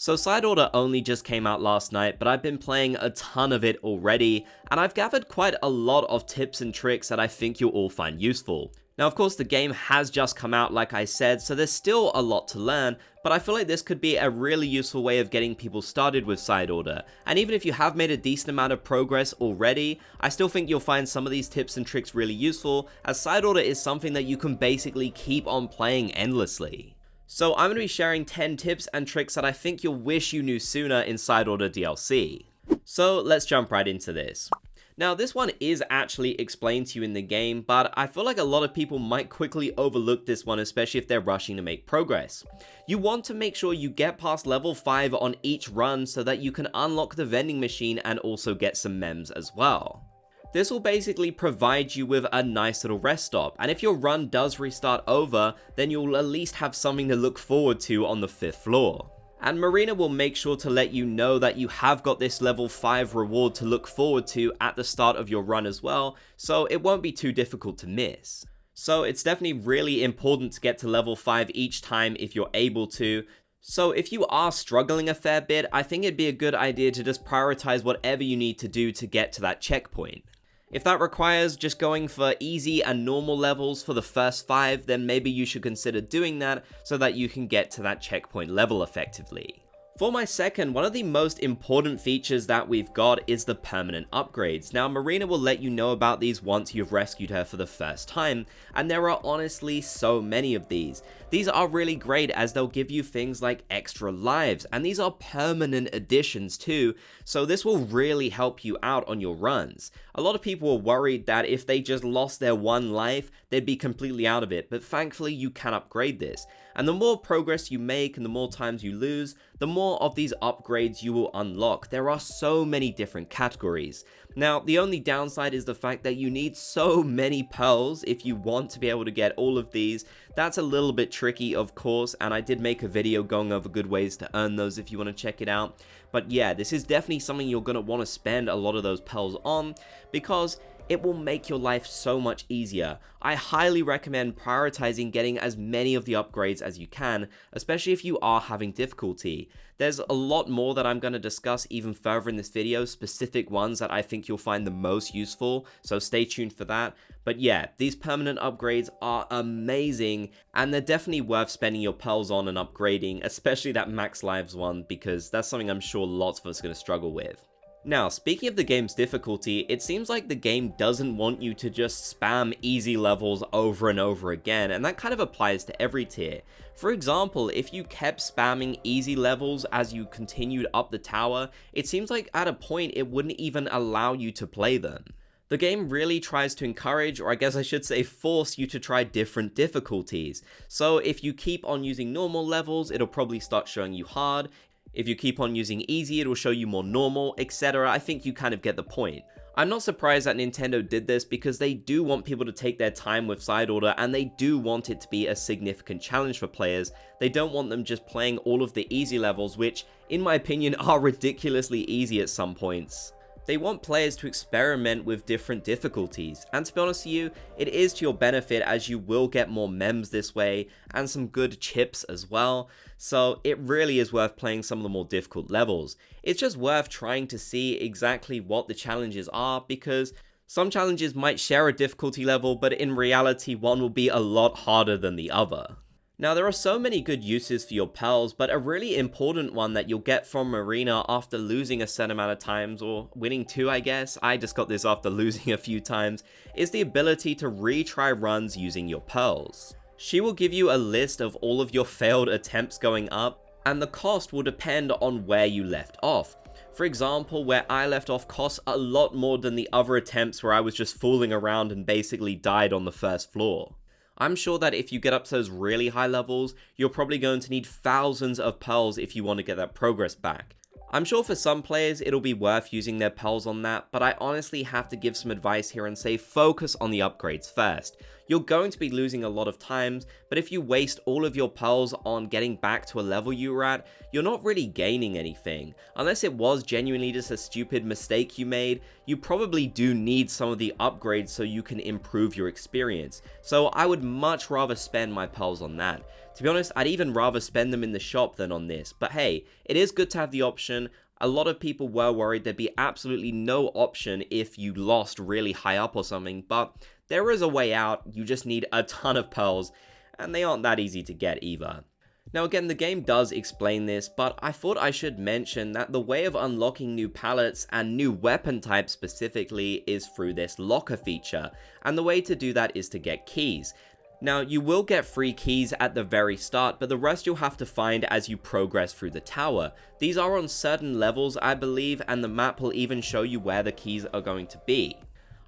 So Side Order only just came out last night, but I've been playing a ton of it already, and I've gathered quite a lot of tips and tricks that I think you'll all find useful. Now of course the game has just come out like I said, so there's still a lot to learn, but I feel like this could be a really useful way of getting people started with Side Order. And even if you have made a decent amount of progress already, I still think you'll find some of these tips and tricks really useful, as Side Order is something that you can basically keep on playing endlessly. So I'm going to be sharing 10 tips and tricks that I think you'll wish you knew sooner in Side Order DLC. So let's jump right into this. Now this one is actually explained to you in the game, but I feel like a lot of people might quickly overlook this one, especially if they're rushing to make progress. You want to make sure you get past level 5 on each run so that you can unlock the vending machine and also get some mems as well. This will basically provide you with a nice little rest stop, and if your run does restart over, then you'll at least have something to look forward to on the 5th floor. And Marina will make sure to let you know that you have got this level 5 reward to look forward to at the start of your run as well, so it won't be too difficult to miss. So it's definitely really important to get to level 5 each time if you're able to. So if you are struggling a fair bit, I think it'd be a good idea to just prioritize whatever you need to do to get to that checkpoint. If that requires just going for easy and normal levels for the first 5, then maybe you should consider doing that so that you can get to that checkpoint level effectively. For my second, one of the most important features that we've got is the permanent upgrades. Now Marina will let you know about these once you've rescued her for the first time, and there are honestly so many of these. These are really great as they'll give you things like extra lives, and these are permanent additions too, so this will really help you out on your runs. A lot of people are worried that if they just lost their one life, they'd be completely out of it, but thankfully you can upgrade this. And the more progress you make and the more times you lose, the more of these upgrades you will unlock. There are so many different categories. Now, the only downside is the fact that you need so many pearls if you want to be able to get all of these. That's a little bit tricky, of course, and I did make a video going over good ways to earn those if you want to check it out. But yeah, this is definitely something you're going to want to spend a lot of those pearls on, because it will make your life so much easier. I highly recommend prioritizing getting as many of the upgrades as you can, especially if you are having difficulty. There's a lot more that I'm going to discuss even further in this video, specific ones that I think you'll find the most useful, so stay tuned for that. But yeah, these permanent upgrades are amazing, and they're definitely worth spending your pearls on and upgrading, especially that max lives one, because that's something I'm sure lots of us are going to struggle with. Now, speaking of the game's difficulty, it seems like the game doesn't want you to just spam easy levels over and over again, and that kind of applies to every tier. For example, if you kept spamming easy levels as you continued up the tower, it seems like at a point it wouldn't even allow you to play them. The game really tries to encourage, or I guess I should say force you to try different difficulties. So if you keep on using normal levels, it'll probably start showing you hard. If you keep on using easy, it will show you more normal, etc. I think you kind of get the point. I'm not surprised that Nintendo did this because they do want people to take their time with Side Order, and they do want it to be a significant challenge for players. They don't want them just playing all of the easy levels, which, in my opinion, are ridiculously easy at some points. They want players to experiment with different difficulties, and to be honest with you, it is to your benefit as you will get more mems this way, and some good chips as well, so it really is worth playing some of the more difficult levels. It's just worth trying to see exactly what the challenges are, because some challenges might share a difficulty level, but in reality one will be a lot harder than the other. Now, there are so many good uses for your pearls, but a really important one that you'll get from Marina after losing a set amount of times, or winning 2 I guess, I just got this after losing a few times, is the ability to retry runs using your pearls. She will give you a list of all of your failed attempts going up, and the cost will depend on where you left off. For example, where I left off costs a lot more than the other attempts where I was just fooling around and basically died on the first floor. I'm sure that if you get up to those really high levels, you're probably going to need thousands of pearls if you want to get that progress back. I'm sure for some players it'll be worth using their pearls on that, but I honestly have to give some advice here and say focus on the upgrades first. you're going to be losing a lot of times, but if you waste all of your pearls on getting back to a level you were at, you're not really gaining anything. Unless it was genuinely just a stupid mistake you made, you probably do need some of the upgrades so you can improve your experience. So I would much rather spend my pearls on that. To be honest, I'd even rather spend them in the shop than on this, but hey, it is good to have the option. A lot of people were worried there'd be absolutely no option if you lost really high up or something, but there is a way out. You just need a ton of pearls, and they aren't that easy to get either. Now again, the game does explain this, but I thought I should mention that the way of unlocking new palettes and new weapon types specifically is through this locker feature, and the way to do that is to get keys. Now, you will get free keys at the very start, but the rest you'll have to find as you progress through the tower. These are on certain levels, I believe, and the map will even show you where the keys are going to be.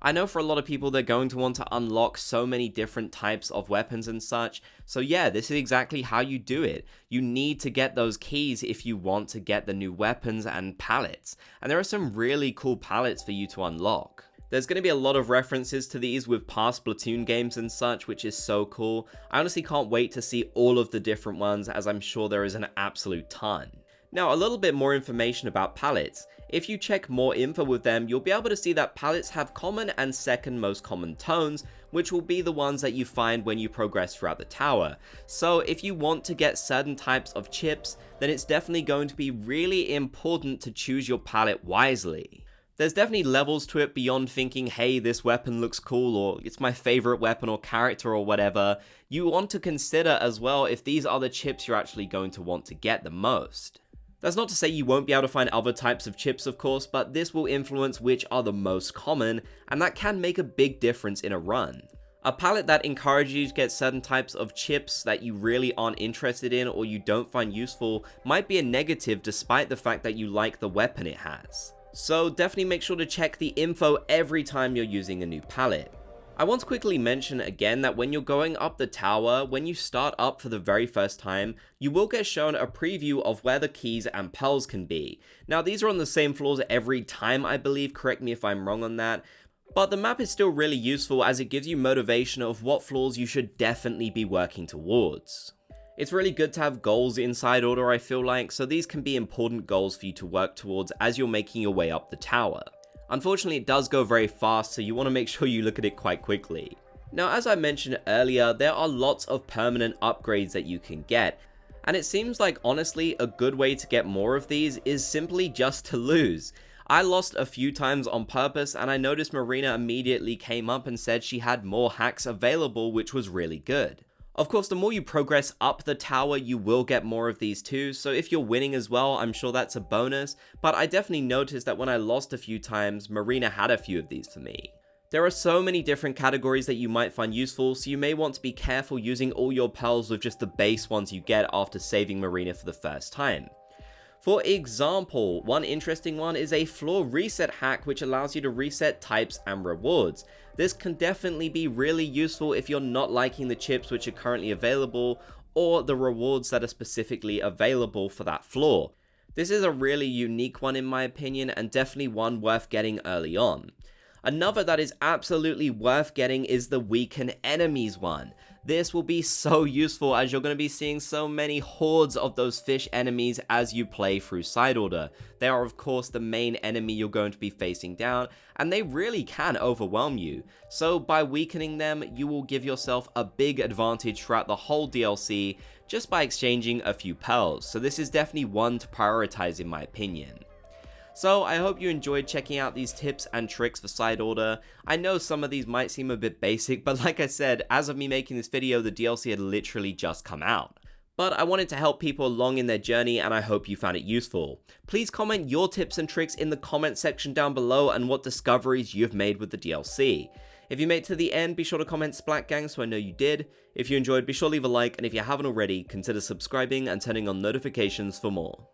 I know for a lot of people they're going to want to unlock so many different types of weapons and such, so yeah, this is exactly how you do it. You need to get those keys if you want to get the new weapons and palettes, and there are some really cool palettes for you to unlock. There's going to be a lot of references to these with past Splatoon games and such, which is so cool. I honestly can't wait to see all of the different ones, as I'm sure there is an absolute ton. Now, a little bit more information about palettes. If you check more info with them, you'll be able to see that palettes have common and second most common tones, which will be the ones that you find when you progress throughout the tower. So if you want to get certain types of chips, then it's definitely going to be really important to choose your palette wisely. There's definitely levels to it beyond thinking, hey, this weapon looks cool, or it's my favorite weapon or character or whatever. You want to consider as well if these are the chips you're actually going to want to get the most. That's not to say you won't be able to find other types of chips, of course, but this will influence which are the most common, and that can make a big difference in a run. A palette that encourages you to get certain types of chips that you really aren't interested in or you don't find useful might be a negative despite the fact that you like the weapon it has. So definitely make sure to check the info every time you're using a new palette. I want to quickly mention again that when you're going up the tower, when you start up for the very first time, you will get shown a preview of where the keys and pearls can be. Now these are on the same floors every time, I believe, correct me if I'm wrong on that, but the map is still really useful as it gives you motivation of what floors you should definitely be working towards. It's really good to have goals inside order, I feel like, so these can be important goals for you to work towards as you're making your way up the tower. Unfortunately, it does go very fast, so you want to make sure you look at it quite quickly. Now, as I mentioned earlier, there are lots of permanent upgrades that you can get, and it seems like honestly a good way to get more of these is simply just to lose. I lost a few times on purpose, and I noticed Marina immediately came up and said she had more hacks available, which was really good. Of course, the more you progress up the tower, you will get more of these too, so if you're winning as well, I'm sure that's a bonus, but I definitely noticed that when I lost a few times, Marina had a few of these for me. There are so many different categories that you might find useful, so you may want to be careful using all your pearls with just the base ones you get after saving Marina for the first time. For example, one interesting one is a floor reset hack which allows you to reset types and rewards. This can definitely be really useful if you're not liking the chips which are currently available or the rewards that are specifically available for that floor. This is a really unique one in my opinion and definitely one worth getting early on. Another that is absolutely worth getting is the weaken enemies one. This will be so useful as you're going to be seeing so many hordes of those fish enemies as you play through side order. They are of course the main enemy you're going to be facing down and they really can overwhelm you. So by weakening them, you will give yourself a big advantage throughout the whole DLC just by exchanging a few pearls. So this is definitely one to prioritize in my opinion. So I hope you enjoyed checking out these tips and tricks for side order. I know some of these might seem a bit basic, but like I said, as of me making this video, the DLC had literally just come out. But I wanted to help people along in their journey and I hope you found it useful. Please comment your tips and tricks in the comment section down below and what discoveries you've made with the DLC. If you made it to the end, be sure to comment Splat Gang so I know you did. If you enjoyed, be sure to leave a like, and if you haven't already, consider subscribing and turning on notifications for more.